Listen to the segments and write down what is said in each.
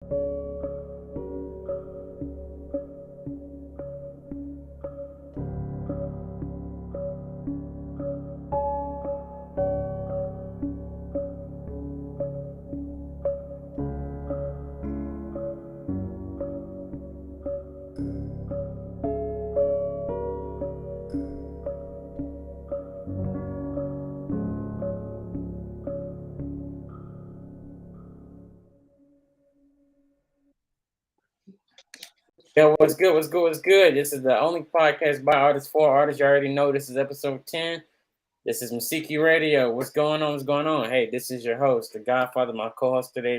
Yo, what's good? What's good? What's good? This is the only podcast by artists for artists. You already know this is episode 10. This is Mousiki Radio. What's going on? What's going on? Hey, this is your host, the Godfather, my co-host today.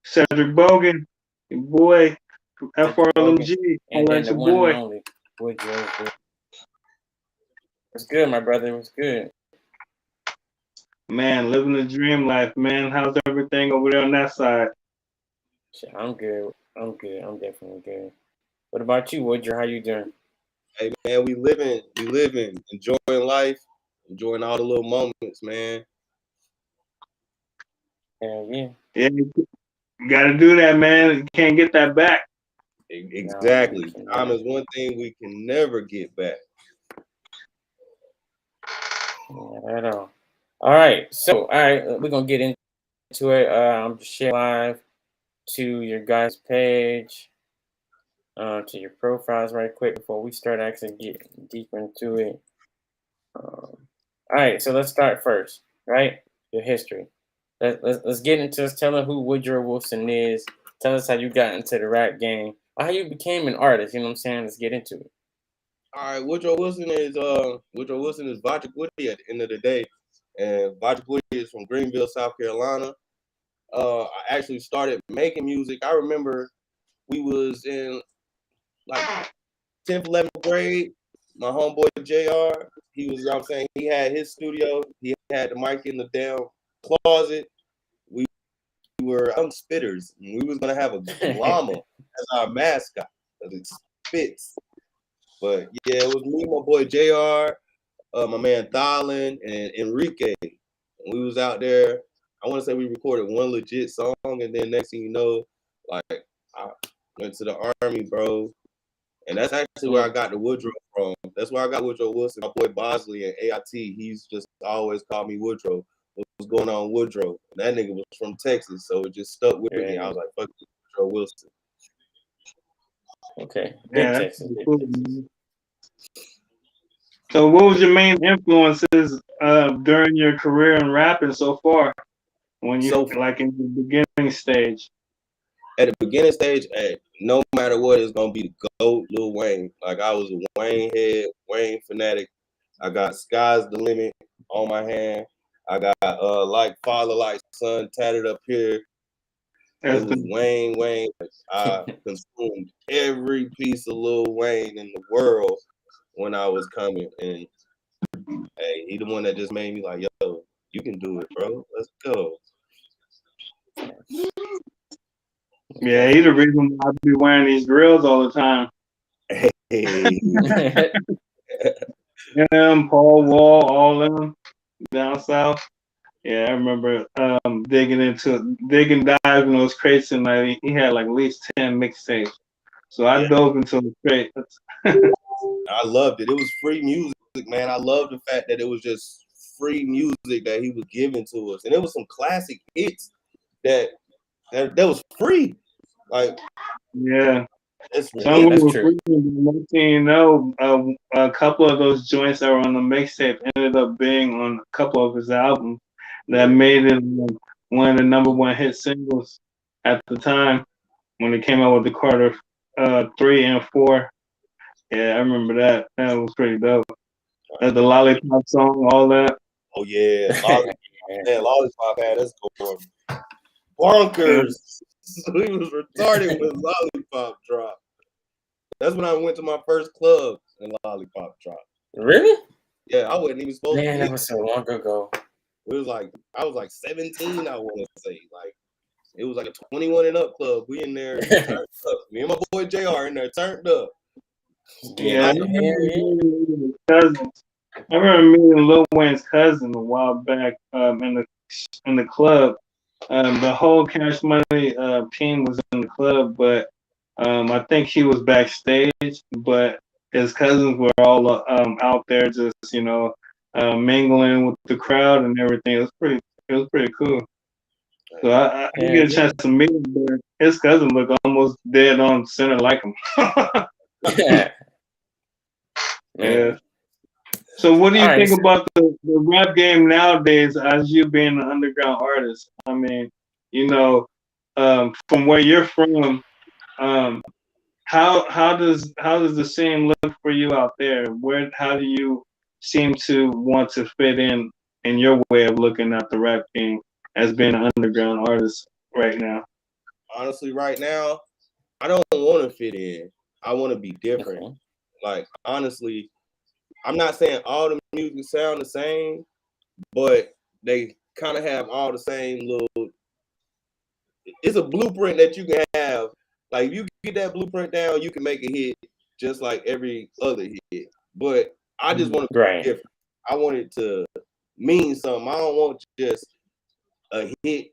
Cedrick Bogan, your boy from FRLMG. And then the your one boy. and only Wooddro Wilson. What's good, my brother? What's good? Man, living the dream life, man. How's everything over there on that side? I'm good. I'm definitely good. What about you, Wooddro? How you doing? Hey man, we living, enjoying life, enjoying all the little moments, man. Yeah, you gotta do that, man. You can't get that back. Exactly. Time is one thing we can never get back. Not at all. All right, we're gonna get into it. I'm just sharing live to your guys' page, to your profiles right quick before we start actually getting deeper into it. All right, so let's start first, right? Your history. Let's get into us. Tell us who Wooddro Wilson is. Tell us how you got into the rap game, or how you became an artist. You know what I'm saying? Let's get into it. All right, Wooddro Wilson is Cedrick Woody at the end of the day, and Cedrick Woody is from Greenville, South Carolina. I actually started making music. I remember we was in like 10th, 11th grade. My homeboy JR, he was, you know what I'm saying, he had his studio. He had the mic in the damn closet. We were young spitters. And we was gonna have a llama as our mascot because it spits. But yeah, it was me, my boy JR, my man Thalin, and Enrique. And we was out there. I want to say we recorded one legit song, and then next thing you know, like I went to the army, bro. And that's actually where I got the Wooddro from. That's where I got Wooddro Wilson. My boy Bosley and AIT, he's just always called me Wooddro. What's going on, Wooddro? And that nigga was from Texas, so it just stuck with me. I was like, fuck it, Wooddro Wilson. Okay. Yeah, Texas. Cool. So what was your main influences during your career in rapping so far? When you like in the beginning stage? At the beginning stage, no matter what, it's gonna be the GOAT, Lil Wayne. Like I was a Wayne head, Wayne fanatic. I got Sky's the Limit on my hand. I got Like Father, Like Son tatted up here. It was Wayne. I consumed every piece of Lil Wayne in the world when I was coming. And hey, he the one that just made me like, yo, you can do it, bro. Let's go. Yeah, he's the reason why I be wearing these grills all the time. Hey. Him, Paul Wall, all of them down south. Yeah, I remember diving those crates, and like he had like at least 10 mixtapes. So I dove into the crate. I loved it. It was free music, man. I love the fact that it was just free music that he was giving to us, and it was some classic hits that was free. Like, yeah, some were free. You know, a couple of those joints that were on the mixtape ended up being on a couple of his albums that made it one of the #1 hit singles at the time when it came out with the Carter 3 and 4. Yeah, I remember that. That was pretty dope. The Lollipop song, all that. Oh yeah, Lollipop had us going bonkers. We was retarded when Lollipop dropped. That's when I went to my first club and Lollipop dropped. Really? Yeah, I wasn't even supposed to. Man, that was so long ago. It was like I was like 17. I want to say like it was like a 21 and up club. We in there turned up. Me and my boy JR in there turned up. Yeah, I remember meeting Lil Wayne's cousin a while back in the club. The whole Cash Money team was in the club, but I think he was backstage. But his cousins were all out there, just mingling with the crowd and everything. It was pretty cool. So I didn't get a chance to meet him, but his cousin looked almost dead on center like him. Yeah. Yeah. So what do you All right. think about the rap game nowadays as you being an underground artist? I mean, from where you're from, um, how does the scene look for you out there? How do you seem to want to fit in your way of looking at the rap game as being an underground artist right now? Honestly, right now, I don't want to fit in. I want to be different. Okay. Like honestly, I'm not saying all the music sound the same, but they kind of have all the same little. It's a blueprint that you can have. Like if you get that blueprint down, you can make a hit just like every other hit. But I just want to be Right. different. I want it to mean something. I don't want just a hit.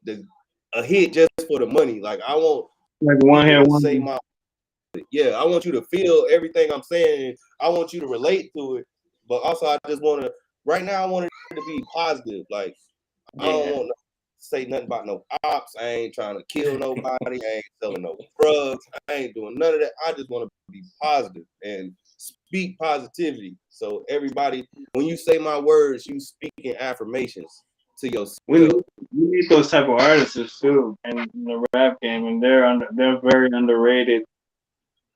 A hit just for the money. Like I want Like one people hand, to one. say my. Yeah, I want you to feel everything I'm saying. I want you to relate to it, but also I just want to. Right now, I want it to be positive. Like I don't Yeah. want to say nothing about no ops. I ain't trying to kill nobody. I ain't selling no drugs. I ain't doing none of that. I just want to be positive and speak positivity. So everybody, when you say my words, you speaking affirmations to yourself. We need those type of artists too in the rap game, and they're very underrated.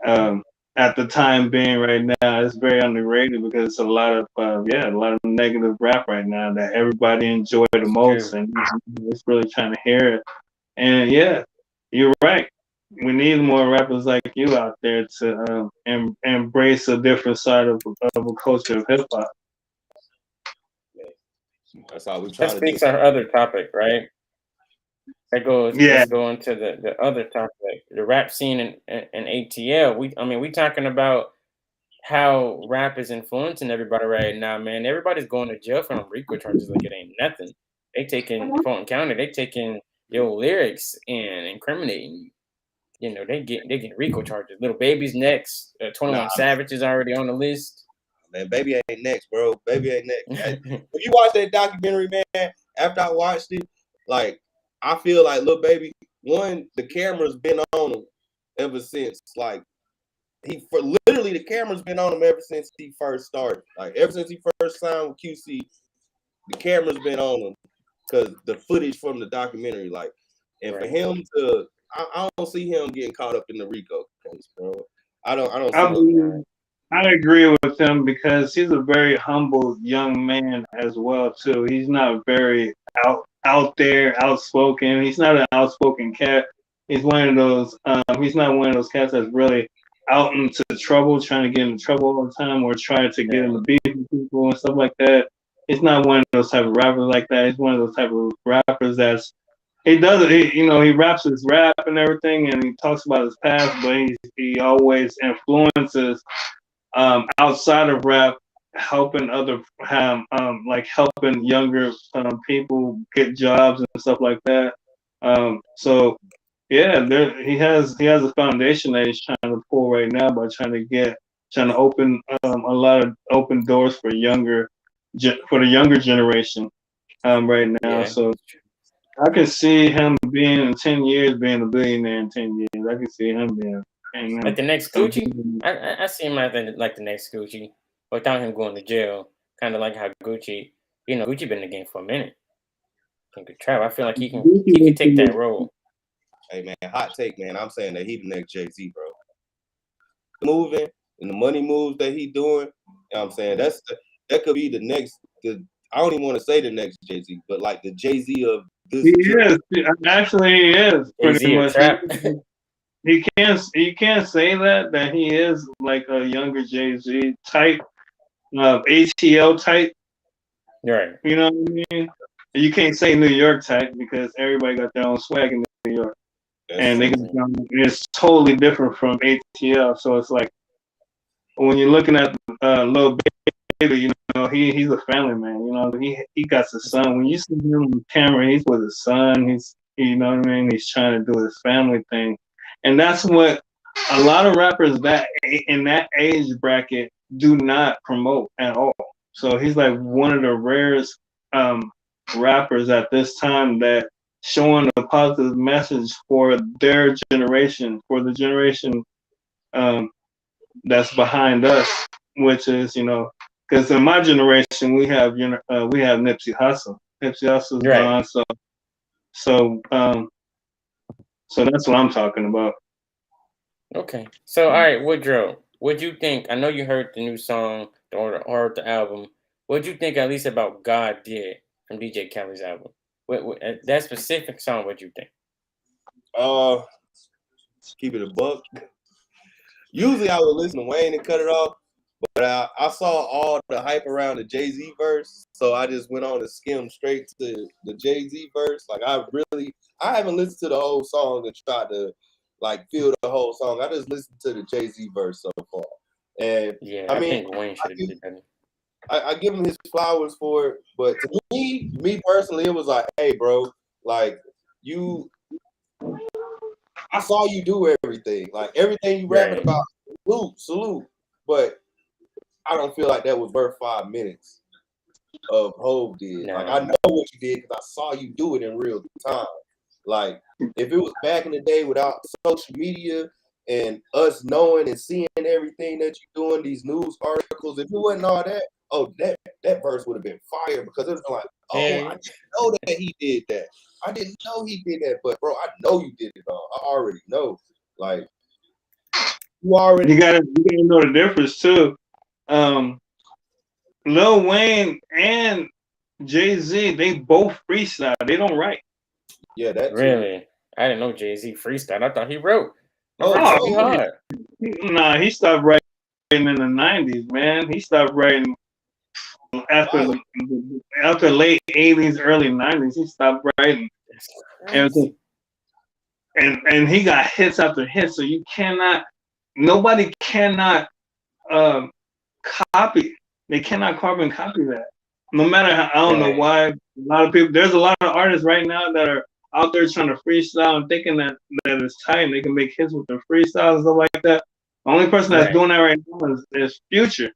Um, at the time being right now, it's very underrated because it's a lot of negative rap right now that everybody enjoy the It's most, true. and it's really trying to hear it. And yeah, you're right. We need more rappers like you out there to embrace a different side of a culture of hip hop. That's all we That trying to do. speaks our other topic, right? Yeah, Let's go into the other topic, the rap scene in ATL. We talking about how rap is influencing everybody right now, man. Everybody's going to jail for them RICO charges like it ain't nothing. They taking Fulton County, they taking your lyrics and incriminating you. They get RICO charges. Little Baby's next. 21 Nah, Savage is already on the list. man, baby ain't next, bro. Baby ain't next. If you watch that documentary, man, after I watched it, like I feel like Lil Baby, one, the camera's been on him ever since. Like literally the camera's been on him ever since he first started. Like ever since he first signed with QC, the camera's been on him because the footage from the documentary, like, and for Right. him to, I don't see him getting caught up in the RICO case, bro. I don't I see him. believe I agree with him because he's a very humble young man as well too. He's not very out there, outspoken. He's not an outspoken cat. He's one of those. He's not one of those cats that's really out into trouble, trying to get into trouble all the time, or trying to get into Right. beef with people and stuff like that. He's not one of those type of rappers like that. He's one of those type of rappers that's he does it. He raps his rap and everything, and he talks about his past, but he always influences outside of rap, helping like helping younger people get jobs and stuff like that. So yeah, he has a foundation that he's trying to pull right now by trying to open a lot of open doors for for the younger generation right now. Yeah. So I can see him being in 10 years being a billionaire in 10 years. I can see him being Like the next a Gucci, billionaire. I see him like the next Gucci, without him going to jail. Kind of like how Gucci, Gucci been in the game for a minute. Can could trap. I feel like he could take that role. Hey man, hot take, man. I'm saying that he the next JayZ, bro. Moving and the money moves that he doing. You know what I'm saying that could be the next. I don't even want to say the next JayZ, but like the JayZ of this. He is. Actually, he is Is pretty he a much. trap? He can't say that he is like a younger JayZ type, ATL type. Right. You know what I mean? You can't say New York type because everybody got their own swag in New York, and it's totally different from ATL. So it's like when you're looking at Lil Baby, he's a family man. He got his son. When you see him on camera, he's with his son. You know what I mean? He's trying to do his family thing, and that's what a lot of rappers that in that age bracket do not promote at all. So he's like one of the rarest rappers at this time that showing a positive message for their generation, for the generation that's behind us, which is, you know, because in my generation we have Nipsey Hussle. Nipsey Hussle's gone, so that's what I'm talking about. Okay, so all right, Wooddro, what'd you think? I know you heard the new song or heard the album. What'd you think at least about God Did from DJ Khaled's album? What that specific song? What'd you think? Keep it a buck. Usually I would listen to Wayne and cut it off, but I saw all the hype around the JayZ verse, so I just went on and skimmed straight to the JayZ verse. Like I haven't listened to the whole song and tried to like feel the whole song. I just listened to the JayZ verse so far, and Yeah, I mean, think Wayne should have did that. I give him his flowers for it, but to me personally, it was like, hey, bro, like I saw you do everything. Like everything you rapping about, salute. But I don't feel like that was worth 5 minutes of Hov did. No. Like I know what you did because I saw you do it in real time. Like if it was back in the day without social media and us knowing and seeing everything that you're doing, these news articles, if it wasn't all that, that verse would have been fire because it was like, I didn't know that he did that. I didn't know he did that, but bro, I know you did it all. I already know. Like you gotta know the difference too. Lil Wayne and JayZ, they both freestyle. They don't write. Yeah, that really. Too. I didn't know JayZ freestyle. I thought he wrote. Nah, he stopped writing in the 90s, man. He stopped writing after late 80s, early 90s. He stopped writing. And he got hits after hits, so nobody cannot copy. They cannot carbon copy that. No matter how, I don't know why. There's a lot of artists right now that are out there trying to freestyle and thinking that it's tight and they can make hits with their freestyles and stuff like that. The only person that's doing that right now is Future.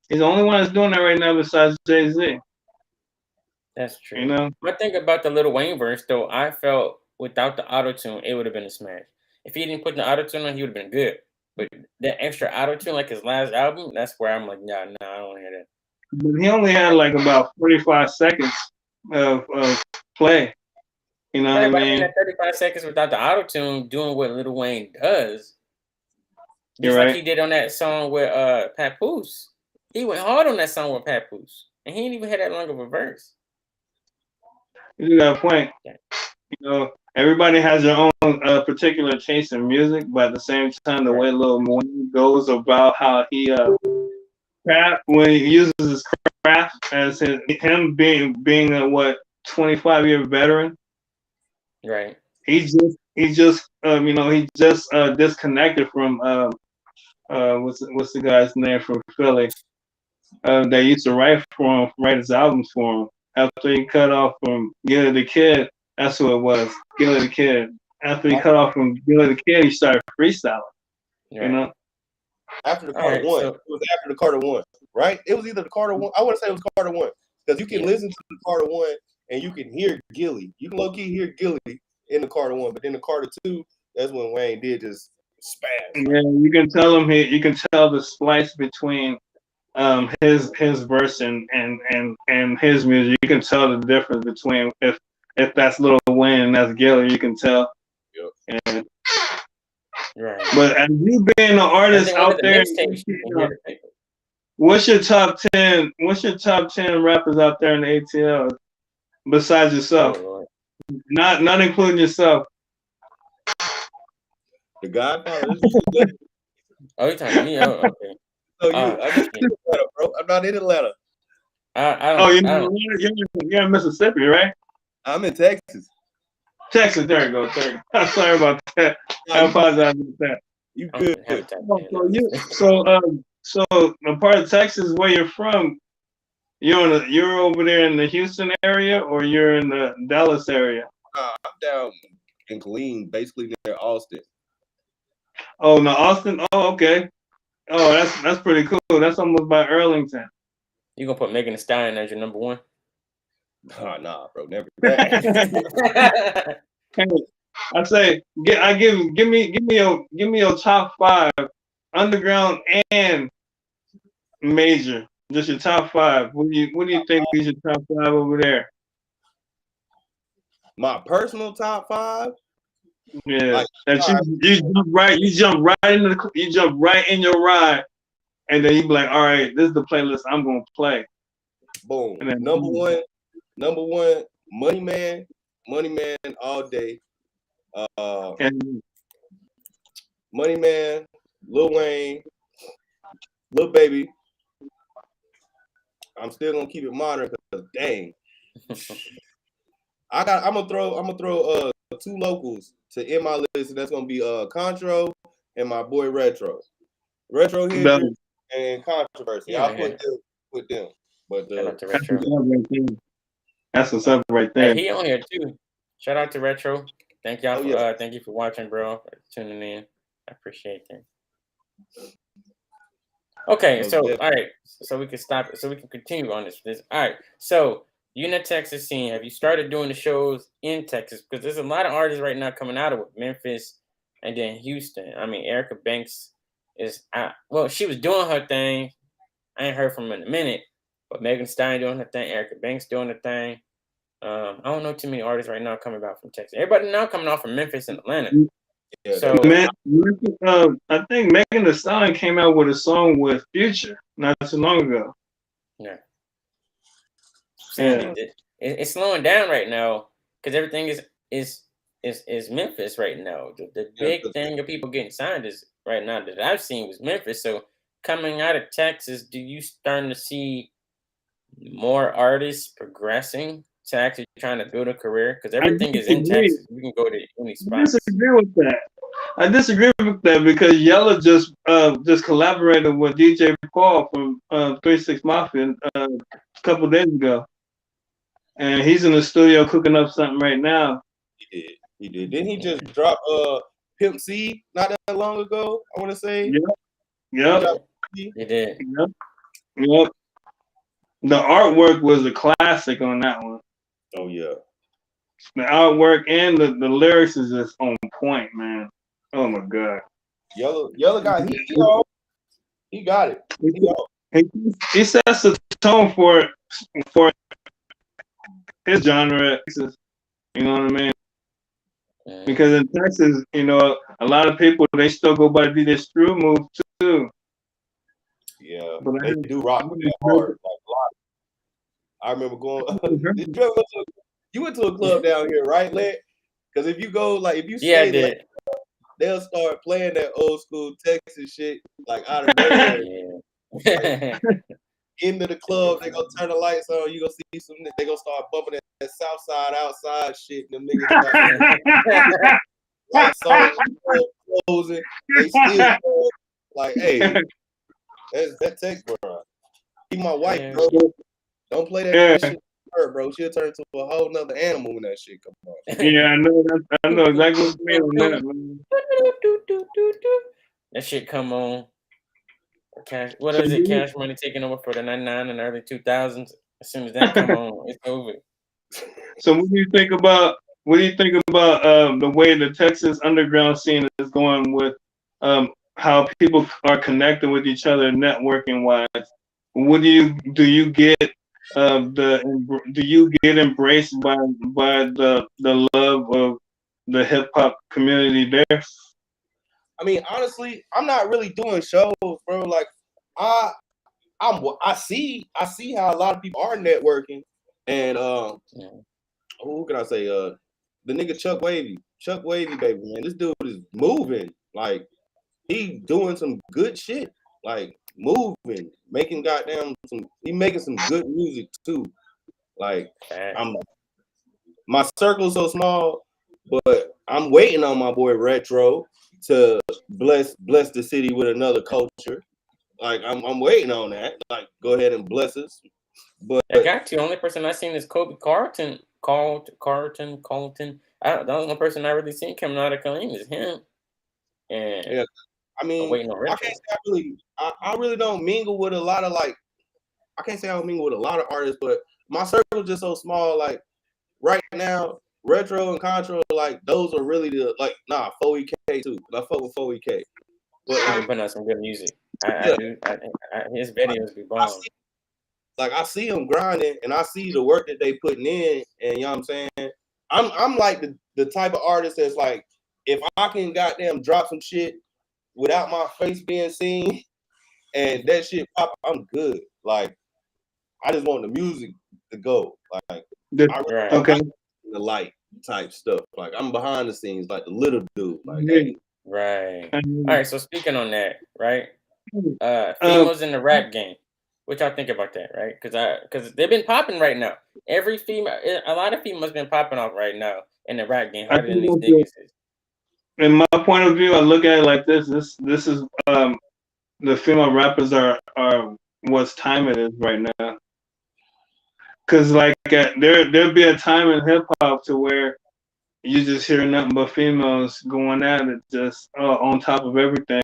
He's the only one that's doing that right now besides JayZ. That's true. You know? My thing about the Lil Wayne verse, though, I felt without the auto-tune, it would have been a smash. If he didn't put the auto-tune on, he would have been good. But that extra auto-tune, like his last album, that's where I'm like, nah, I don't want to hear that. But he only had like about 45 seconds of play. You know what I mean? That 35 seconds without the auto-tune doing what Lil Wayne does. Just like he did on that song with Papoose. He went hard on that song with Papoose. And he didn't even have that long of a verse. You got a point. You know, everybody has their own particular taste in music, but at the same time, the way Lil Wayne goes about how he when he uses his craft as him being a 25-year veteran. Right. He just disconnected from what's the guy's name from Philly that used to write his albums for him. After he cut off from Gilly the Kid, that's who it was, Gilly the Kid. After he cut off from Gilly the Kid, he started freestyling. Right. You know? After the Carter One. It was after the Carter One, right? It was either the Carter One. I want to say it was Carter One. Because you can listen to the Carter One and you can hear Gilly. You can low-key hear Gilly in the Carter One, but then the Carter Two, that's when Wayne did just spaz. Yeah, you can tell you can tell the splice between his verse and his music. You can tell the difference between if that's Lil Wayne and that's Gilly, you can tell. Yep. And, but as you being an artist out there, what's your top 10 rappers out there in the ATL besides yourself? Oh, not including yourself. The Godfather. Oh, you're talking to me? Oh, okay. So I'm in Atlanta, bro. I'm not in Atlanta. You're in Mississippi, right? I'm in Texas. Texas, there you go. I'm sorry about that. I apologize about that. You good? So the part of Texas where you're from, you're over there in the Houston area, or you're in the Dallas area? I'm down in Killeen, basically near Austin. Oh no, Austin. Oh, okay. Oh, that's pretty cool. That's almost by Arlington. You gonna put Megan Thee Stallion as your number one? Nah, bro, never that. Hey, I say, give me your top 5 underground and major. Just your top 5. What do you think is your top 5 over there? My personal top 5. Yeah, Like, that you jump right in your ride, and then you be like, all right, this is the playlist I'm gonna play. Boom. And then, Number one, Money Man all day. and Money Man, Lil Wayne, Lil Baby. I'm still gonna keep it modern because dang. I'm gonna throw 2 locals to end my list, and that's gonna be Contro and my boy Retro. Retro Hendrix and Controversy. Yeah, I'll put them with them. But shout out to Retro. That's what's up right there. Hey, he on here too. Shout out to Retro. Thank y'all for thank you for watching, bro. For tuning in. I appreciate that. Okay, so all right, so we can stop. So we can continue on this. All right, so you in the Texas scene, have you started doing the shows in Texas? Because there's a lot of artists right now coming out of Memphis and then Houston. I mean, Erica Banks is out. Well, she was doing her thing. I ain't heard from her in a minute, but Megan Thee Stallion doing her thing, Erica Banks doing her thing. I don't know too many artists right now coming out from Texas. Everybody now coming off from Memphis and Atlanta. Yeah, so I think Megan Thee Stallion came out with a song with Future not too long ago. Yeah. It's slowing down right now because everything is Memphis right now. The big thing of people getting signed is right now that I've seen was Memphis. So coming out of Texas, do you starting to see more artists progressing to actually trying to build a career? Because everything is in Texas. You can go to any spot. I disagree with that because Yella just collaborated with DJ Paul from 3 6 Mafia a couple days ago. And he's in the studio cooking up something right now. He did. Didn't he just drop Pimp C not that long ago? I want to say. Yep. He did. Yep. The artwork was a classic on that one. Oh yeah. The artwork and the lyrics is just on point, man. Oh my god. Yellow guy, he got it. He sets the tone for his genre, you know what I mean? Because in Texas, you know, a lot of people they still go by the DJ Screw move too. Yeah, but they do rock that hard. Like a lot. I remember going. You went to a club down here, right, Lit? Because if you go, like, if you stay late, they'll start playing that old school Texas shit, like out of nowhere. Like, into the club, they gonna turn the lights on. You gonna see some. They gonna start bumping that South Side outside shit. And them niggas lights on, closing. They still like, hey, that Tex, bro. Be my wife, bro. Don't play that shit. Her, bro, she'll turn into a whole nother animal when that shit come on. Yeah, I know exactly what you mean on that, man. That shit come on. Cash, what is it? Cash Money taking over for the 99 and early 2000s. As soon as that come on, it's over. So what do you think about the way the Texas underground scene is going with how people are connecting with each other networking wise? What do you get embraced by the love of the hip hop community there? I mean, honestly, I'm not really doing shows, bro. Like, I see how a lot of people are networking, and who can I say? The nigga Chuck Wavy, baby, man. This dude is moving. Like, he doing some good shit. Like, moving, making he making some good music too. Like, my circle's so small, but I'm waiting on my boy Retro to bless the city with another culture. Like, I'm waiting on that. Like, go ahead and bless us. But I got to. The only person I've seen is Kobe Carlton Carlton. The only person I really seen coming out of Clean is him. And Yeah, I mean, waiting on I Retro. can't say I really don't mingle with a lot of like. I can't say I don't mingle with a lot of artists, but my circle is just so small. Like right now, Retro and Contra, like those are really the like 4EK too. I fuck with 4EK, but He like been putting out some good music. I yeah, do. His videos be bomb. I see them grinding, and I see the work that they putting in, and you know what I'm saying. I'm like the type of artist that's like, if I can goddamn drop some shit without my face being seen, and that shit pop, I'm good. Like I just want the music to go. Like I really Right. don't like the light type stuff. Like I'm behind the scenes, like the little dude. Like hey. Right. All right. So speaking on that, right? Females in the rap game. What y'all think about that, right? Because they've been popping right now. Every female, a lot of females been popping off right now in the rap game harder than these niggas is. In my point of view, I look at it like this. This is the female rappers are what's time it is right now. Cause like there'll be a time in hip hop to where you just hear nothing but females going at it, just on top of everything,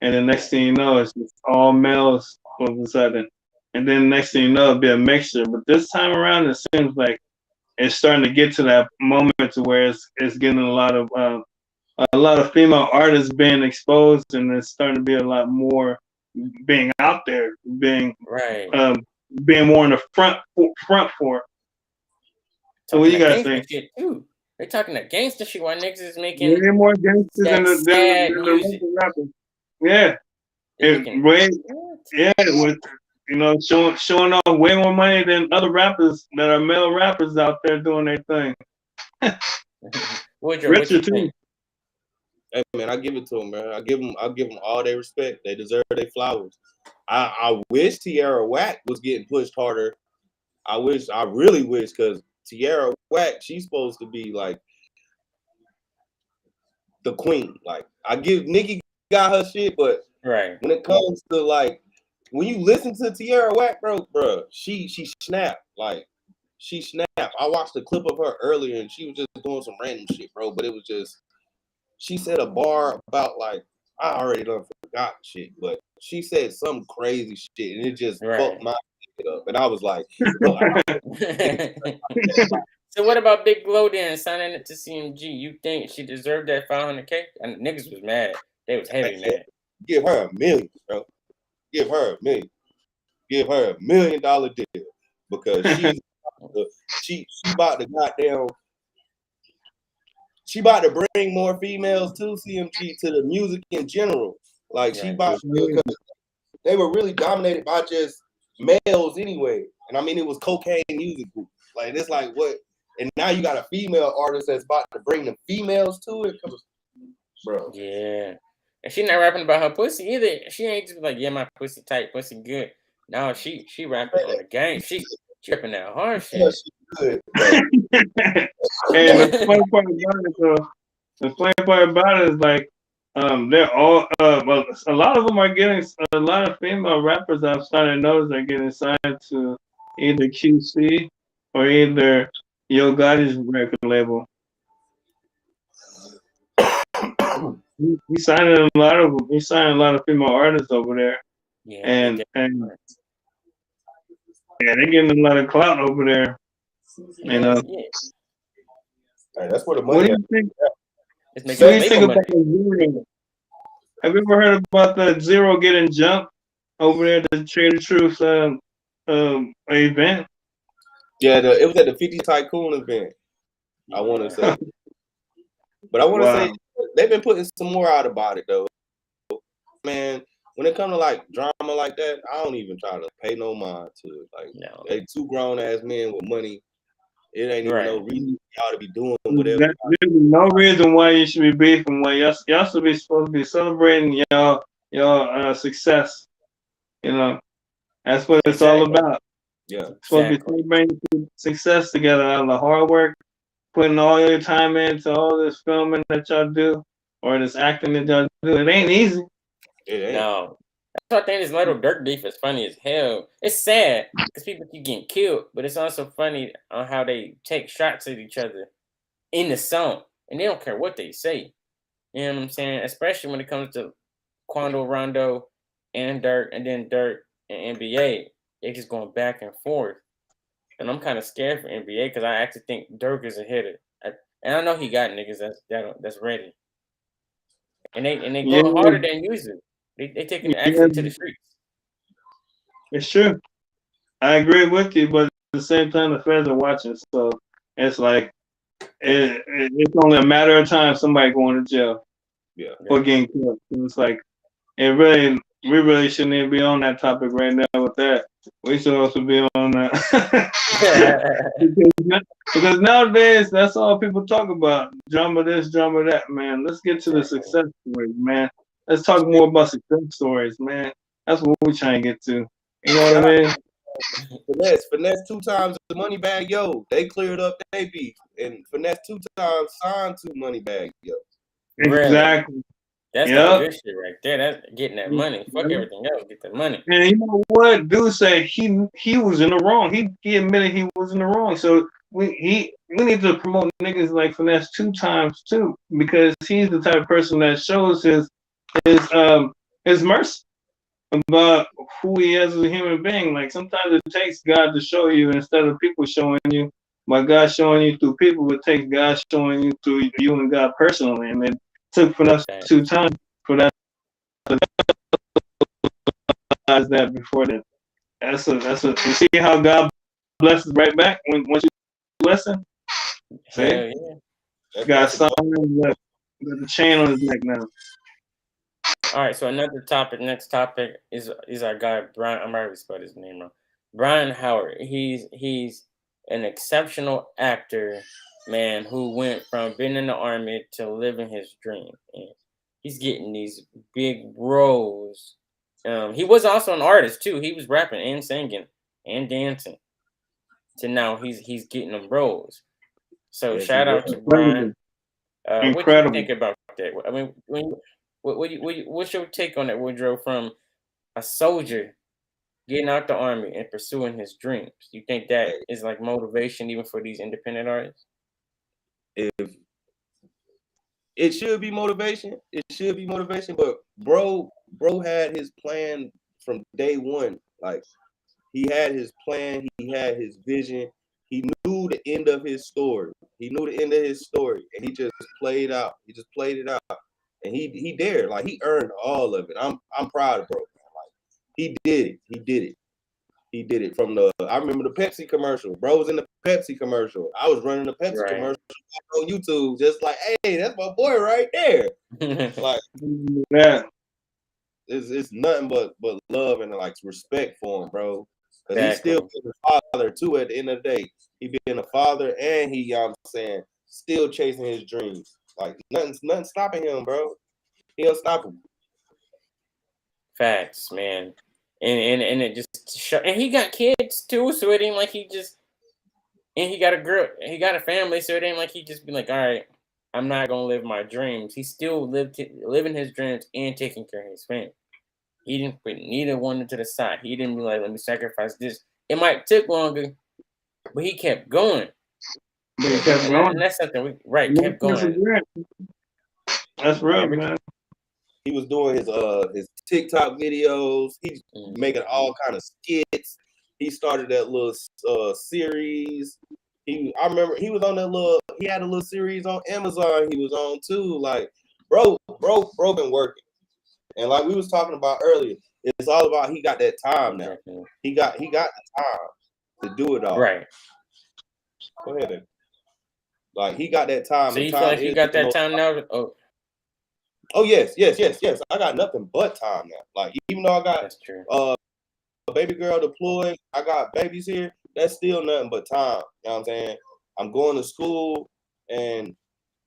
and the next thing you know, it's just all males all of a sudden, and then next thing you know, it'll be a mixture. But this time around, it seems like it's starting to get to that moment to where it's getting a lot of female artists being exposed, and it's starting to be a lot more being out there, being right, being more in the front for. So what you guys think? Shit too. They're talking that gangster shit while niggas is making way more gangsters than the rappers. Yeah, with showing off way more money than other rappers that are male rappers out there doing their thing. Richer too. Hey man, I give it to them, man. I give them all their respect. They deserve their flowers. I wish Tierra Whack was getting pushed harder. I really wish, because Tierra Whack, she's supposed to be like the queen. Like I give Nicki got her shit, but right when it comes to like when you listen to Tierra Whack, bro, she snapped. Like she snapped. I watched a clip of her earlier, and she was just doing some random shit, bro. But it was just, she said a bar about like, I already done forgot shit, but she said some crazy shit, and it just fucked my shit up. And I was like, so what about Big Glow then signing it to CMG? You think she deserved that $500K? And niggas was mad. They was heavy mad. Give her $1 million, bro. Give her $1 million. Give her $1 million deal, because she about to goddamn. She about to bring more females to CMG, to the music in general. Like she about to, because they were really dominated by just males anyway. And I mean, it was cocaine music group. Like it's like what? And now you got a female artist that's about to bring the females to it, bro. Yeah, and she not rapping about her pussy either. She ain't just like, yeah, my pussy tight, pussy good. No, she rapping on the game. She rapping that hard shit. Yeah, she good. And the funny part about it, though, the funny part about it is like, they're all well, a lot of them are getting, a lot of female rappers I've started to notice are getting signed to either QC or either Yo Gotti's record label. He's signing a lot of female artists over there. Yeah, and they're getting a lot of clout over there. You know. Hey, that's where the money. What do you think? What do you think about the Zero? Have you ever heard about the Zero getting jumped over there at the Trader Truth event? Yeah, it was at the 50 Tycoon event. I want to say, but I want to say they've been putting some more out about it though. Man, when it comes to like drama like that, I don't even try to pay no mind to it. Like, they two grown ass men with money. It ain't even no reason y'all to be doing whatever. There's no reason why you should be beefing. Why y'all should be supposed to be celebrating y'all success. You know, that's what it's all about. Yeah, it's supposed to be celebrating success together out of the hard work, putting all your time into all this filming that y'all do, or this acting that y'all do. It ain't easy. No, I think this Little Dirk beef is funny as hell. It's sad because people keep getting killed, but it's also funny on how they take shots at each other in the song, and they don't care what they say. You know what I'm saying? Especially when it comes to Quando Rondo and Dirk, and then Dirk and NBA. They're just going back and forth. And I'm kind of scared for NBA because I actually think Dirk is a hitter. And I know he got niggas that's ready. And they going harder than usual. They taking it actually to the streets. It's true. I agree with you, but at the same time, the feds are watching. So it's like it's only a matter of time somebody going to jail. Yeah. Or getting killed. So it's like we really shouldn't even be on that topic right now with that. We should also be on that. because nowadays that's all people talk about. Drama this, drama that, man. Let's get to the success stories, man. Let's talk more about success stories, man. That's what we're trying to get to. You know what I mean? Finesse 2 times the money bag, yo. They cleared up their beef. And Finesse 2 times signed to money bag, yo. Exactly. That's that good shit right there. That's getting that money. Fuck everything else. Get the money. And you know what? Dude said he was in the wrong. He admitted he was in the wrong. So we need to promote niggas like Finesse 2 times too, because he's the type of person that shows his mercy about who he is as a human being. Like sometimes it takes God to show you instead of people showing you. By God showing you through people, it takes God showing you through you and God personally. And it took Finesse 2 times for that to realize that before that. That's a you see how God blesses right back once you listen? See? Yeah. Got something with the chain on his neck now. All right, so next topic is our guy Brian. I'm already spelled his name wrong. Brian Howard. He's an exceptional actor, man, who went from being in the army to living his dream. And he's getting these big roles. He was also an artist too. He was rapping and singing and dancing. So now he's getting them roles. So shout out to Brian. What do you think about that? I mean, what's your take on that, Wooddro? From a soldier getting out the army and pursuing his dreams, you think that is like motivation even for these independent artists? If it should be motivation, but bro had his plan from day one. Like he had his plan, he had his vision, he knew the end of his story. And he just played out. He just played it out. And he dared. Like he earned all of it. I'm proud of bro. Like he did it. He did it from I remember the Pepsi commercial. Bro was in the Pepsi commercial. I was running the Pepsi commercial on YouTube, just like, hey, that's my boy right there. Like, yeah, it's nothing but love and like respect for him, bro. Because he's still being a father too. At the end of the day, he being a father and he, you know what I'm saying, still chasing his dreams. Like nothing stopping him, bro. He unstoppable. Facts, man. And it just and he got kids too, so it ain't like he just, and he got a girl, he got a family, so it ain't like he just be like, all right, I'm not gonna live my dreams. He still living his dreams and taking care of his family. He didn't put neither one to the side. He didn't be like, let me sacrifice this. It might take longer, but he kept going. And that's something kept going. That's real, man. He was doing his TikTok videos. He's making all kind of skits. He started that little series. I remember he was on that he had a little series on Amazon he was on too. Like, bro been working. And like we was talking about earlier, it's all about he got that time now. He got the time to do it all. Right. Go ahead then. Like he got that time. So you feel like he got that time now? Oh yes. I got nothing but time now. Like even though I got a baby girl deployed, I got babies here. That's still nothing but time. You know what I'm saying? I'm going to school, and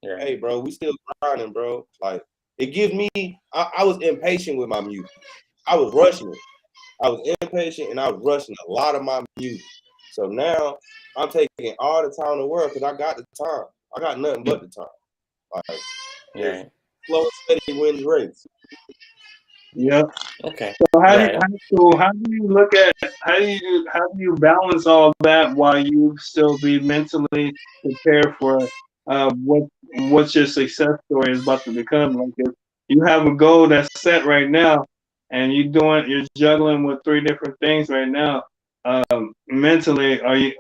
hey, bro, we still grinding, bro. Like it gives me. I was impatient with my music. I was rushing it. I was impatient, and I was rushing a lot of my music. So now I'm taking all the time in the world because I got the time. I got nothing but the time. Like slow and steady wins race. Yep. Okay. So Right. how do you look at how do you balance all that while you still be mentally prepared for what your success story is about to become? Like if you have a goal that's set right now and you're juggling with three different things right now, mentally are you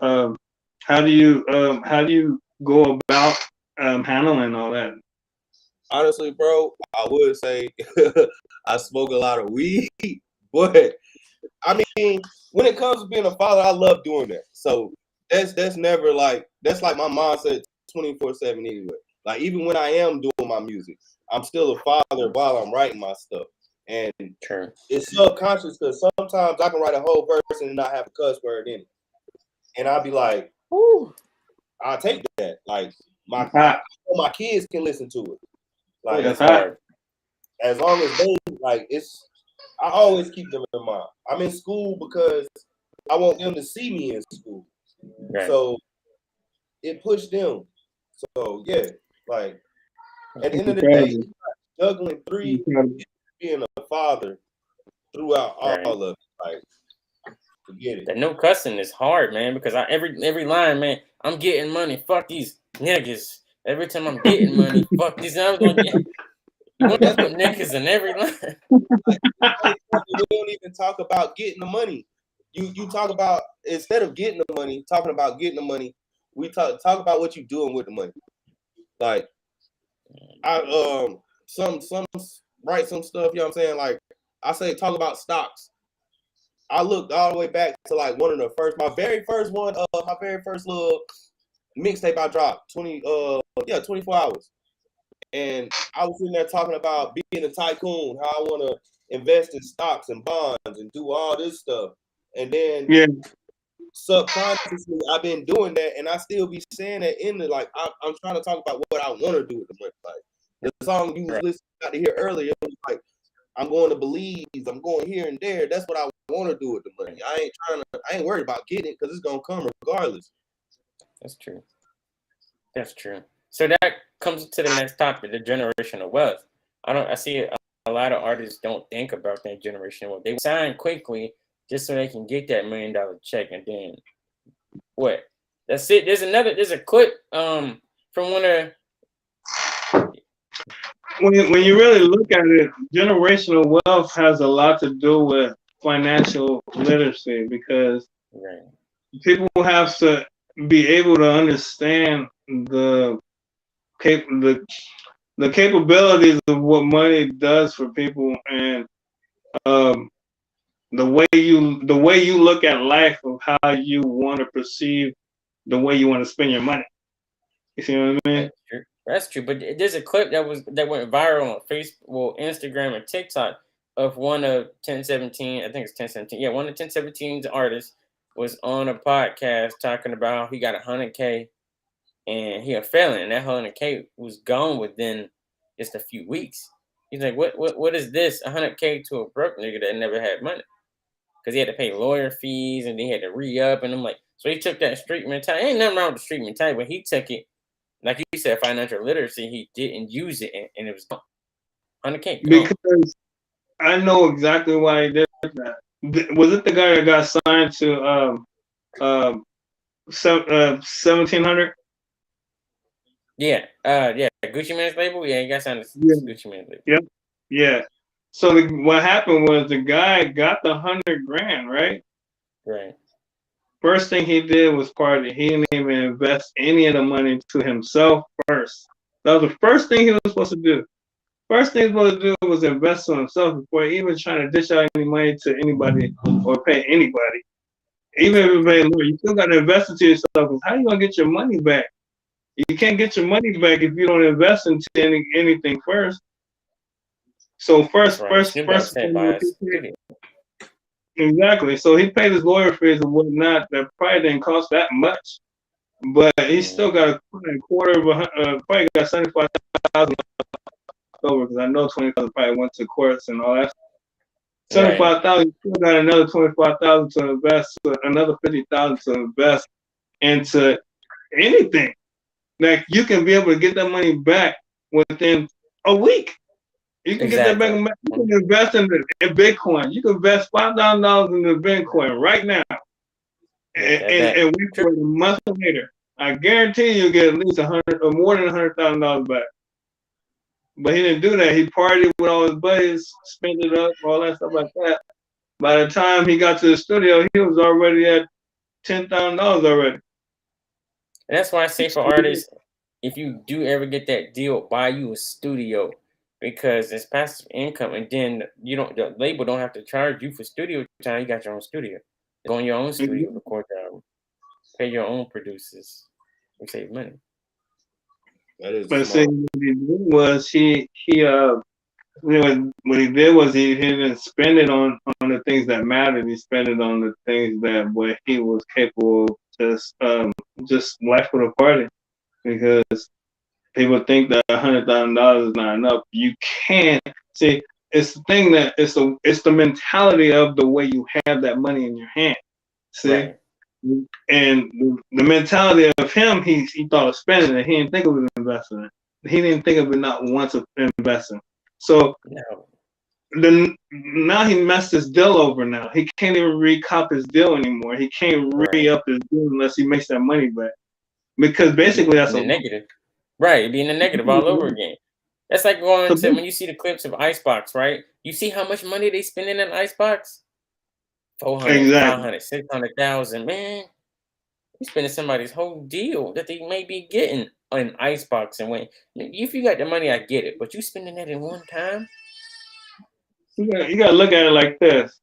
how do you go about handling all that? Honestly, bro, I would say I smoke a lot of weed, but I mean, when it comes to being a father, I love doing that. So that's never like that's like my mindset 24/7 anyway. Like even when I am doing my music, I'm still a father while I'm writing my stuff. And True. it's subconscious because sometimes I can write a whole verse and not have a cuss word in it. And I'll be like, "Ooh, I'll take that." Like my kids can listen to it. Like That's hard. as long as they like it's I always keep them in mind. I'm in school because I want them to see me in school. Right. So it pushed them. So yeah, like at the end of the day, juggling three, being a father throughout all of it. Like forget it. That no cussing is hard, man, because every line, man, I'm getting money. Fuck these niggas. Every time I'm getting money, fuck these. I was going, you want to put niggas in every line. Like, we don't even talk about getting the money. You talk about instead of getting the money, talking about getting the money, we talk about what you're doing with the money. Like I some write some stuff, you know what I'm saying? Like I say talk about stocks. I looked all the way back to like one of the first my very first little mixtape I dropped, 24 hours. And I was in there talking about being a tycoon, how I want to invest in stocks and bonds and do all this stuff. And then subconsciously, I've been doing that, and I still be saying that in the like. I'm trying to talk about what I want to do with the money. Like the song you was listening to hear earlier, like I'm going to Belize, I'm going here and there. That's what I want to do with the money. I ain't worried about getting it because it's gonna come regardless. That's true. That's true. So that comes to the next topic, the generational wealth. I see a lot of artists don't think about that generational wealth. They sign quickly just so they can get that $1 million check, and then what? That's it. There's a clip from one of when you really look at it, generational wealth has a lot to do with financial literacy because people have to be able to understand the capabilities of what money does for people and the way you look at life of how you want to perceive the way you want to spend your money. You see what I mean? That's true. But there's a clip that went viral on Facebook, Instagram, and TikTok of one of 1017. I think it's 1017. Yeah, one of 1017's artists was on a podcast talking about how he got 100K and he a felon, and that 100K was gone within just a few weeks. He's like, what is this? 100K to a broke nigga that never had money, because he had to pay lawyer fees and they had to re-up, and I'm like, so he took that street mentality. Ain't nothing wrong with the street mentality, but he took it, like you said, financial literacy. He didn't use it, and it was gone. 100K. Because I know exactly why he did that. Was it the guy that got signed to 1700? Yeah, Gucci Mane's label. Yeah, he got signed to Gucci Mane's label. Yep. Yeah. So what happened was the guy got the $100,000, right? Right. First thing he did was party. He didn't even invest any of the money to himself first. That was the first thing he was supposed to do. First thing he was supposed to do was invest in himself before even trying to dish out any money to anybody or pay anybody. Even if you pay more, you still got to invest into yourself. How are you gonna get your money back? You can't get your money back if you don't invest into anything first. So first, exactly. So he paid his lawyer fees and whatnot. That probably didn't cost that much, but he still got a quarter of probably got 75,000 over because I know 20,000 probably went to courts and all that. 75,000, still got another 25,000 to invest, another 50,000 to invest into anything. Like you can be able to get that money back within a week. You can get that back. Exactly. You can invest in Bitcoin. You can invest $5,000 in the Bitcoin right now, Get that and back. wait for it a month later. I guarantee you'll get at least 100 or more than $100,000 back. But he didn't do that. He partied with all his buddies, spent it up, all that stuff like that. By the time he got to the studio, he was already at $10,000 already. And that's why I say for artists, if you do ever get that deal, buy you a studio because it's passive income, and then the label don't have to charge you for studio time. You got your own studio. Go in your own studio, record the album, pay your own producers, and save money. That is But smart. see, what he did was what he did was he didn't spend it on the things that mattered. He spent it on the things that where he was capable of just life for the party. Because people think that $100,000 is not enough. You can't see. It's the thing that it's the mentality of the way you have that money in your hand. See, Right. and the mentality of him, he thought of spending it. He didn't think of it investing it. He didn't think of it not once of investing. So No. then now he messed his deal over. Now he can't even recop his deal anymore. He can't re-up his deal unless he makes that money back. Because basically that's a negative. Right, it'd be in the negative all over again. That's like going to when you see the clips of Icebox, right? You see how much money they spending in Icebox? 400, exactly. 500, 600,000, man. You spending somebody's whole deal that they may be getting on Icebox, and when if you got the money, I get it, but you spending that in one time. You gotta look at it like this.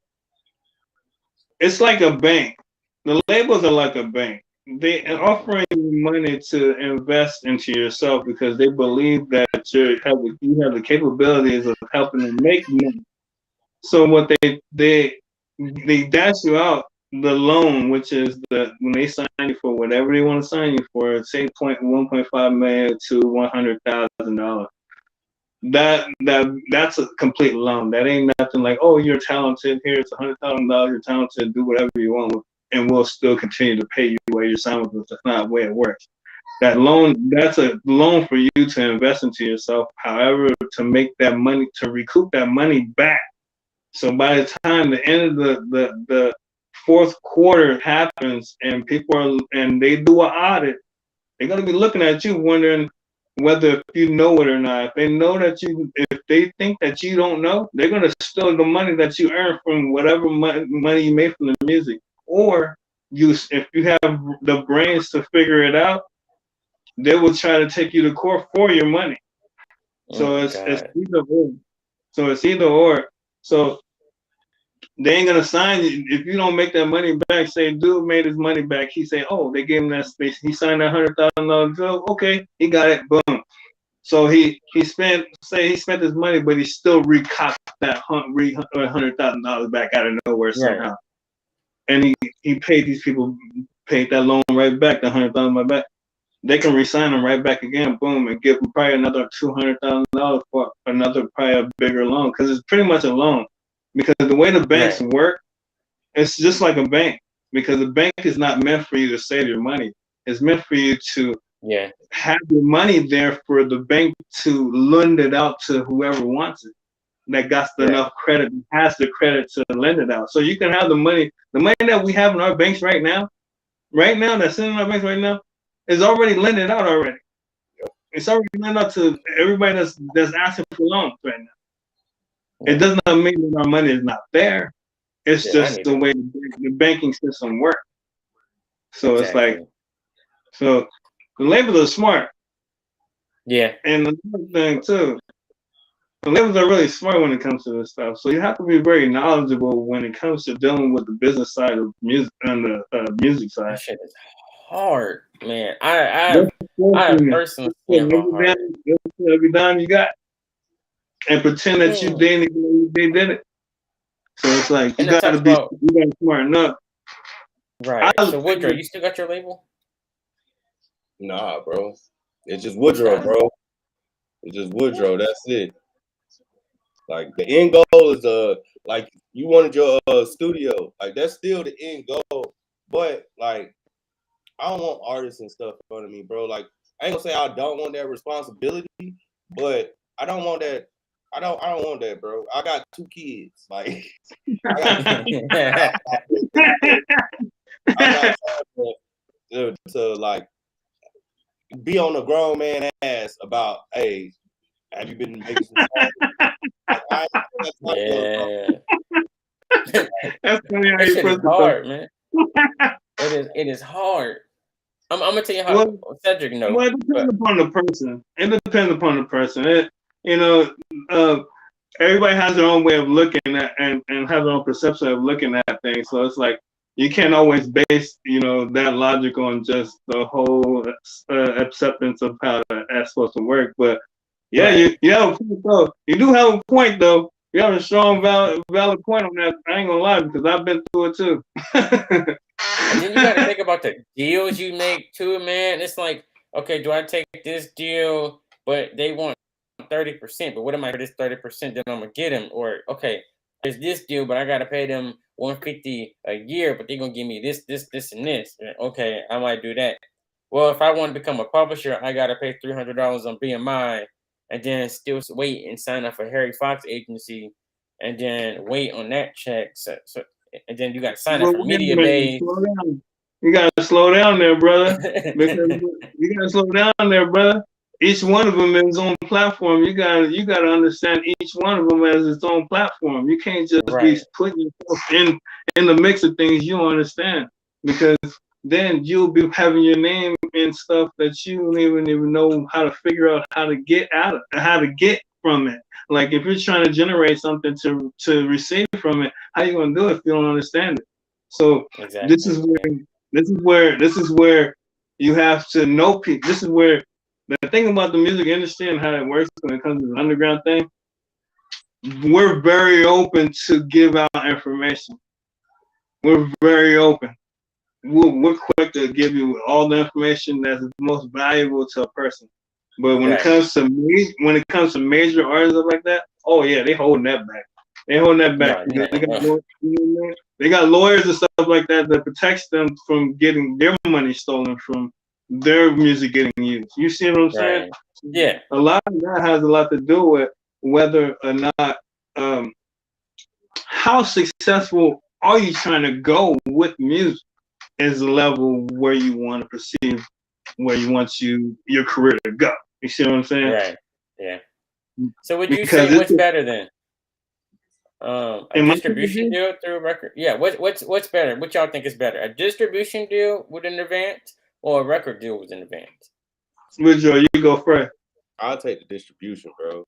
It's like a bank. The labels are like a bank. They are offering you money to invest into yourself because they believe that you have the capabilities of helping them make money. So what they dash you out the loan, which is when they sign you for whatever they want to sign you for, say 1.5 million to $100,000. That's a complete loan. That ain't nothing like, oh, you're talented. Here's $100,000. You're talented. Do whatever you want, and we'll still continue to pay you where you're signed with us. That's not the way it works. That loan, that's a loan for you to invest into yourself. However, to make that money, to recoup that money back. So by the time the end of the fourth quarter happens, and they do an audit, they're gonna be looking at you wondering whether you know it or not. If they think that you don't know, they're gonna steal the money that you earn from whatever money you made from the music. Or if you have the brains to figure it out, they will try to take you to court for your money. So it's either or. So it's either or. So they ain't gonna sign you if you don't make that money back. Say, dude made his money back. He say, oh, they gave him that space. He signed that $100,000 deal. Okay, he got it. Boom. So he spent his money, but he still recopped that $100,000 back out of nowhere somehow. And he paid these people, paid that loan right back, the $100,000 back. They can resign them right back again, boom, and give them probably another $200,000 for another probably a bigger loan, because it's pretty much a loan. Because the way the banks work, it's just like a bank. Because the bank is not meant for you to save your money. It's meant for you to have your money there for the bank to lend it out to whoever wants it. That got enough credit, has the credit to lend it out. So you can have the money that we have in our banks right now, that's in our banks right now, is already lended out already. It's already lended out to everybody that's asking for loans right now. It does not mean that our money is not there. It's just the way the banking system works. So it's like, so the labels are smart. Yeah. And another thing too, the labels are really smart when it comes to this stuff. So you have to be very knowledgeable when it comes to dealing with the business side of music and the music side. That shit is hard, man. I personally seen how hard. Every dime you got, and pretend that you didn't even know they did it. So it's like you gotta be smart enough. Right. So Wooddro, you still got your label? Nah, bro. It's just Wooddro, bro. It's just Wooddro. That's it. Like the end goal is like you wanted your studio. Like that's still the end goal. But like I don't want artists and stuff in front of me, bro. Like I ain't gonna say I don't want that responsibility, but I don't want that I don't want that, bro. I got 2 kids. Like I got time to like be on a grown man ass about, hey, have you been making some songs? Yeah. That's funny how That you shit is put it. hard, man. It is hard. I'm gonna tell you how Cedric knows. Well, it depends upon the person. It depends upon the person. Everybody has their own way of looking at and has their own perception of looking at things. So it's like you can't always base, that logic on just the whole acceptance of how that's supposed to work. But yeah, Right. you have a point though. You do have a point though. You have a strong, valid point on that. I ain't gonna lie, because I've been through it too. And then you got to think about the deals you make too, man. It's like, okay, do I take this deal, but they want 30%, but what am I for this 30%? Then I'm gonna get them, or okay, there's this deal, but I gotta pay them $150 a year, but they're gonna give me this, and this. Okay, I might do that. Well, if I want to become a publisher, I gotta pay $300 on BMI, and then still wait and sign up for Harry Fox agency, and then wait on that check. So and then you got to sign up for Media Bay. You got to slow down there, brother. Because you got to slow down there, brother. Each one of them is its own platform. You got to understand each one of them as its own platform. You can't just be putting yourself in the mix of things you don't understand, because then you'll be having your name in stuff that you don't even know how to figure out how to get from it. Like if you're trying to generate something to receive from it, how you gonna do it if you don't understand it? So exactly. this is where you have to know people. This is where the thing about the music industry and how it works when it comes to the underground thing. We're very open to give out information. We're very open. We're quick to give you all the information that's most valuable to a person. But when it comes to major artists like that, oh yeah, they holding that back. They holding that back because they got lawyers and stuff like that protects them from getting their money stolen from their music getting used. You see what I'm saying? Yeah. A lot of that has a lot to do with whether or not how successful are you trying to go with music is the level where you want to perceive where you want your career to go. You see what I'm saying? Right. Yeah. So would you say what's better then? A distribution deal through a record? Yeah. What's better? What y'all think is better? A distribution deal with an event or a record deal with an event? Wooddro, you go first. I'll take the distribution, bro.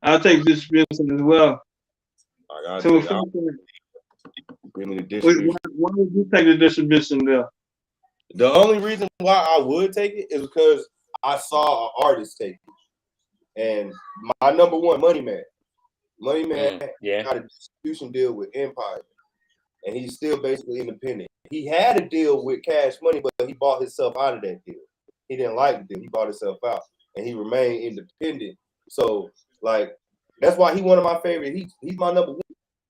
I'll take distribution as well. Give me the distribution. Why would you take the distribution deal? The only reason why I would take it is because I saw an artist take it. And my number one, Money Man got a distribution deal with Empire. And he's still basically independent. He had a deal with Cash Money, but he bought himself out of that deal. He didn't like the deal. He bought himself out. And he remained independent. So, like, that's why he one of my favorite. He's my number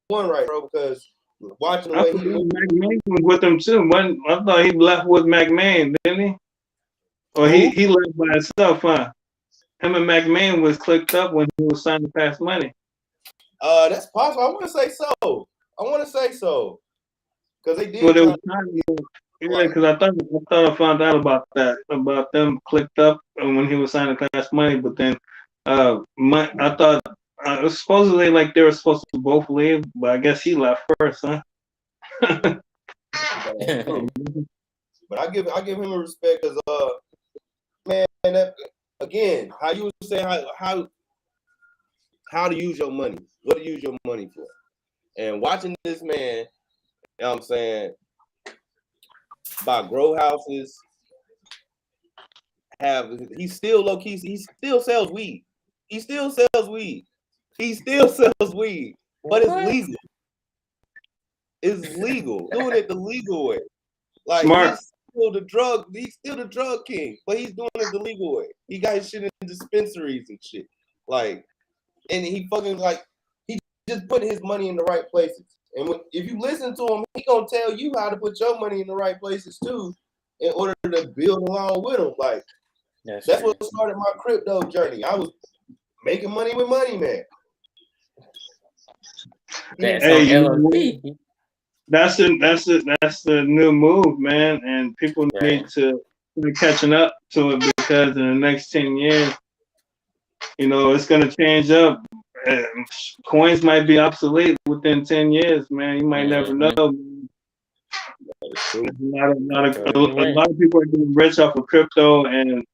one right, bro, because watching the way he McMahon was with him too. I thought he left with McMahon, didn't he? Or he left by himself, huh? Him and McMahon was clicked up when he was signing Cash Money. That's possible. I want to say so. Because they did. Well, because I thought I found out about that, about them clicked up when he was signing Cash Money, but then I thought it was supposedly like they were supposed to both leave, but I guess he left first, huh? But I give him a respect because man, again, how you would say how to use your money, what to use your money for, and watching this man, you know what I'm saying, buy grow houses, he's still low key, he still sells weed. He still sells weed, but it's legal. It's legal. Doing it the legal way. Like he's still the drug king, but he's doing it the legal way. He got his shit in dispensaries and shit. Like, and he fucking like he just putting his money in the right places. And if you listen to him, he gonna tell you how to put your money in the right places too, in order to build along with him. Like that's what started my crypto journey. I was making money with money, man. That's Hey, on LLC. that's the new move, man, and people need to be catching up to it because in the next 10 years, it's gonna change up. Coins might be obsolete within 10 years, man. You might never know. A lot of people are getting rich off of crypto and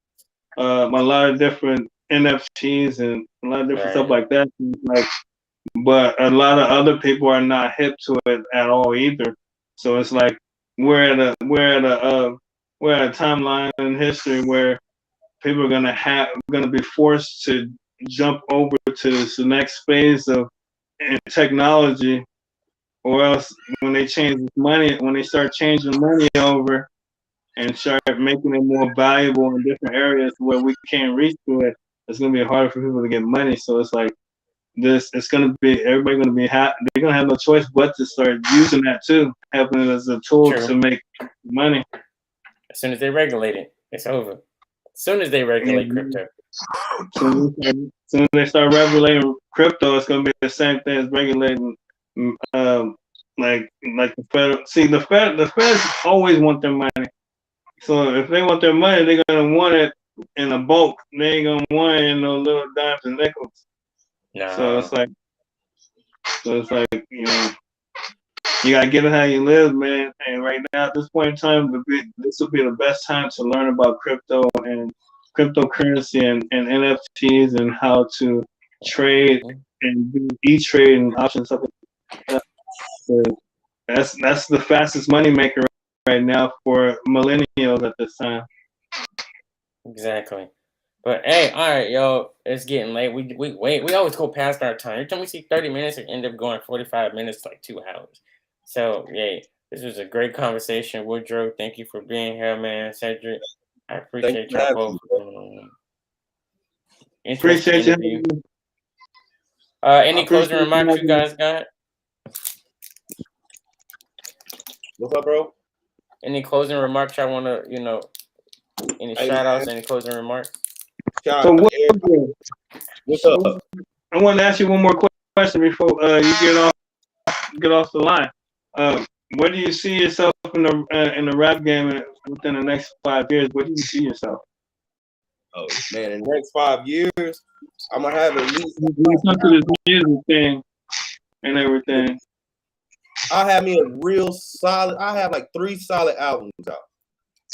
a lot of different NFTs and a lot of different stuff like that. But a lot of other people are not hip to it at all either. So it's like we're at a timeline in history where people are gonna be forced to jump over to the next phase of technology, or else when they start changing money over and start making it more valuable in different areas where we can't reach to it, it's gonna be harder for people to get money. So it's like it's gonna be everybody gonna be they're gonna have no choice but to start using that too, having it as a tool to make money. As soon as they regulate it, it's over. As soon as they regulate crypto. As soon as they start regulating crypto, it's gonna be the same thing as regulating like the federal. See, the feds always want their money. So if they want their money, they're gonna want it in a bulk. They ain't gonna want it in no little dimes and nickels. No. So it's like you gotta get it how you live, man. And right now, at this point in time, this will be the best time to learn about crypto and cryptocurrency and NFTs and how to trade and do e-trade and options, stuff like that. So that's the fastest money maker right now for millennials at this time. Exactly. But hey, all right, yo, it's getting late. We always go past our time. Every time we see 30 minutes, it end up going 45 minutes, like 2 hours. So, yeah, this was a great conversation. Wooddro, thank you for being here, man. Cedrick, I appreciate y'all both. Appreciate you. Any closing remarks you guys got? What's up, bro? Any closing remarks y'all want to, any shout-outs, any closing remarks? So what's up? I want to ask you one more question before you get off the line. Where do you see yourself in the rap game within the next 5 years? Where do you see yourself? Oh man, in the next 5 years, I'm gonna have at least to this music thing and everything. I have me a real solid. I have like 3 solid albums out,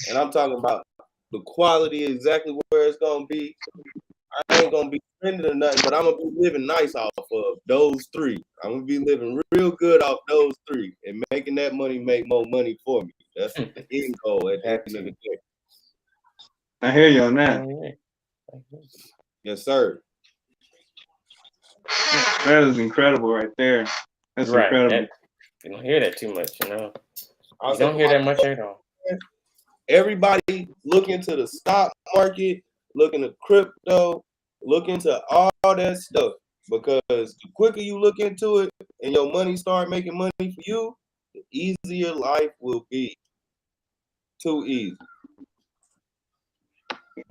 and I'm talking about the quality exactly where it's gonna be. I ain't gonna be spending or nothing, but I'm gonna be living nice off of those 3. I'm gonna be living real good off those 3 and making that money make more money for me. That's the end goal at the end of the day. I hear you on that. Yes, sir. That is incredible right there. That's incredible. You don't hear that too much, You don't hear that much at all. Everybody look into the stock market, look into crypto, look into all that stuff, because the quicker you look into it and your money start making money for you, the easier life will be. Too easy.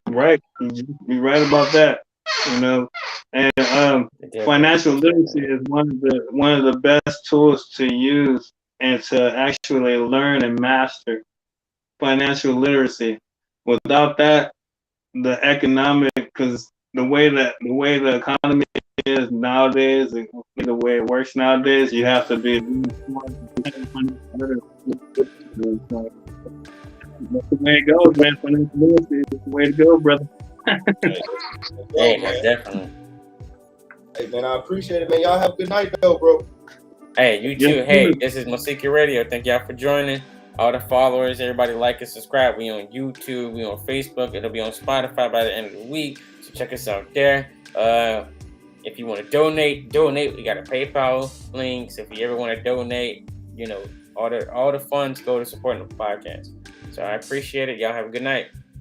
Right. You're right about that. And financial literacy is one of the best tools to use and to actually learn and master. Financial literacy. Without that, because the way the economy is nowadays, the way it works nowadays, you have to be that's the way it goes, man. Financial literacy is the way to go, brother. Hey, definitely. Hey, man, I appreciate it, man. Y'all have a good night, though, bro. Hey, you too. Yes, hey, this is Mousiki Radio. Thank y'all for joining. All the followers, everybody like and subscribe. We on YouTube, we on Facebook. It'll be on Spotify by the end of the week. So check us out there. If you want to donate. We got a PayPal links. If you ever want to donate, all the funds go to supporting the podcast. So I appreciate it. Y'all have a good night.